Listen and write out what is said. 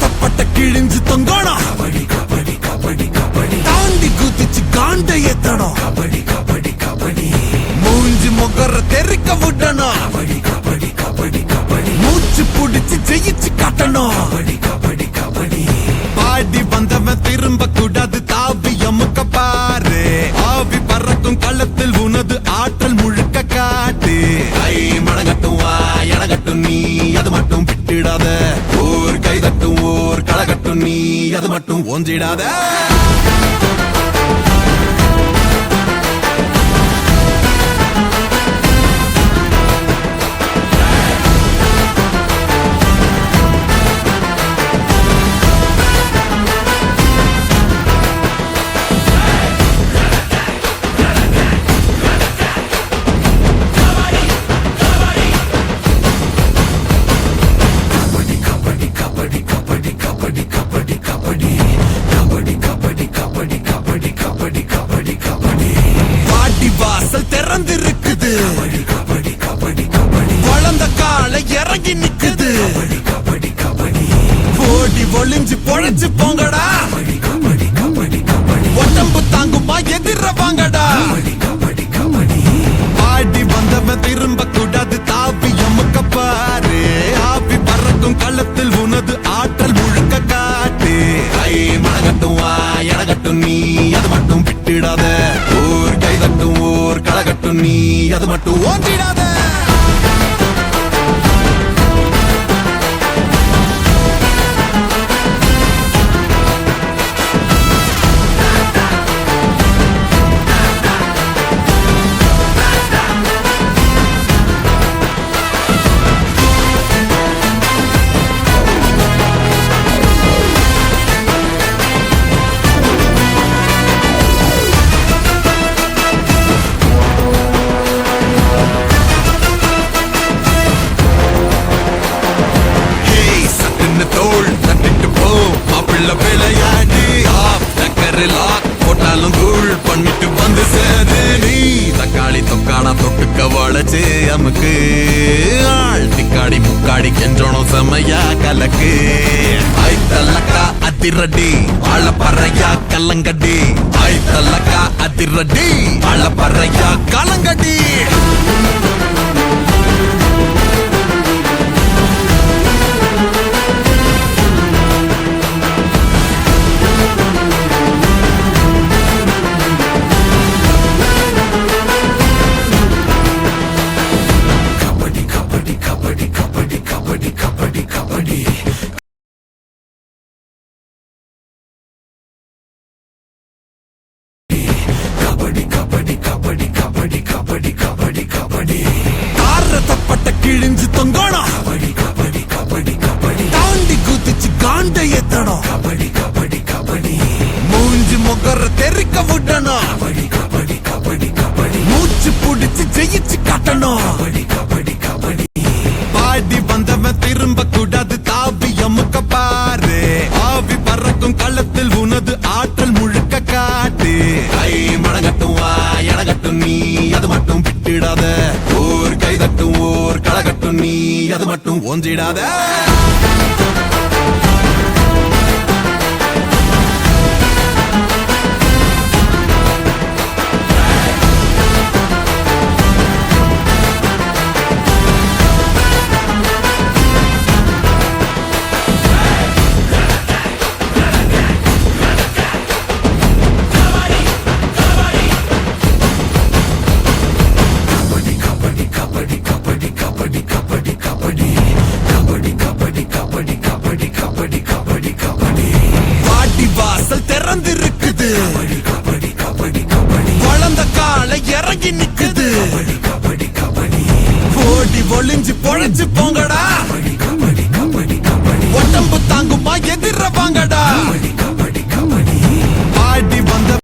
தப்பட்ட கிழிஞ்சு தொங்கணும் கபடி கபடி கபடி கபடி தாண்டி குதிச்சு காண்ட ஏத்தணும் கபடி கபடி கபடி மூஞ்சி முகர தெறிக்க விடணும் கபடி கபடி கபடி கபடி மூச்சு புடிச்சு ஜெயிச்சு காட்டணும் கபடி கபடி கபடி பாடி வந்தவன் திரும்ப கூடாது தாவி அமுக்க பாரு ஆவி பறக்கும் களத்தில் உனது ஆற்றல் முழுக்க காட்டு கை மடங்கட்டும் வா எடகட்டும் நீ அது மட்டும் விட்டுடாத ஓர் கை தட்டும் ஓர் களகட்டும் நீ அது மட்டும் ஒன்றிடாத திறந்திருக்குது கபடி கபடி கபடி வளர்ந்த காலை இறங்கி நிக்குது கபடி கபடி ஓடி ஒளிஞ்சு பொழைச்சு போங்கடா கபடி கபடி கபடி உடம்பு தாங்குமா எதிர வாங்கடா கபடி கபடி ஆடி வந்தவன் திரும்ப கூடாது தாவி அமுக்க பாரு ஆவி பறக்கும் களத்தில் உனது ஆற்றல் முழுக்க காட்டு கை மடங்கட்டும் வா எடகட்டும் நீ அது மட்டும் விட்டுடாத ஓர் கை தட்டும் ஓர் களகட்டும் நீ அது மட்டும் ஓட்டிடாத விளையாடி போட்டாலும் தூள் பண்ணிட்டு வந்து சேரு நீ தக்காளி தொக்காடா தொட்டுக்க வளைச்சு அமுக்கு ஆள் திக்காடி முக்காடி கெஞ்சோணும் செமையா கலக்கு ஐத்தல்லக்கா அதிரடி ஆள பறையா கல்லங்கடி ஐத்தல்லக்கா அதிரடி ஆள பறையா கலங்கடி கிழிஞ்சு தொங்கணும் கபடி கபடி கபடி கபடி தாண்டி குதிச்சு காண்ட ஏத்தணும் கபடி கபடி கபடி மூஞ்சி முகர தெறிக்க விடணும் கபடி கபடி கபடி கபடி மூச்சு புடிச்சு ஜெயிச்சு காட்டணும் கபடி கபடி கபடி பாடி வந்தவன் திரும்ப கூடாது தாவி அமுக்க பாரு ஆவி பறக்கும் களத்தில் உனது ஆற்றல் முழுக்க காட்டு கை மடங்கட்டும் வா எடகட்டும் நீ அது மட்டும் விட்டுடாத ஓர் கை தட்டும் ஓர் களகட்டும் நீ அது மட்டும் ஒன்றிடாத திறந்திருக்குது கபடி கபடி கபடி வளர்ந்த காலை இறங்கி நிக்குது கபடி கபடி கபடி ஓடி ஒளிஞ்சு பொழைச்சு போங்கடா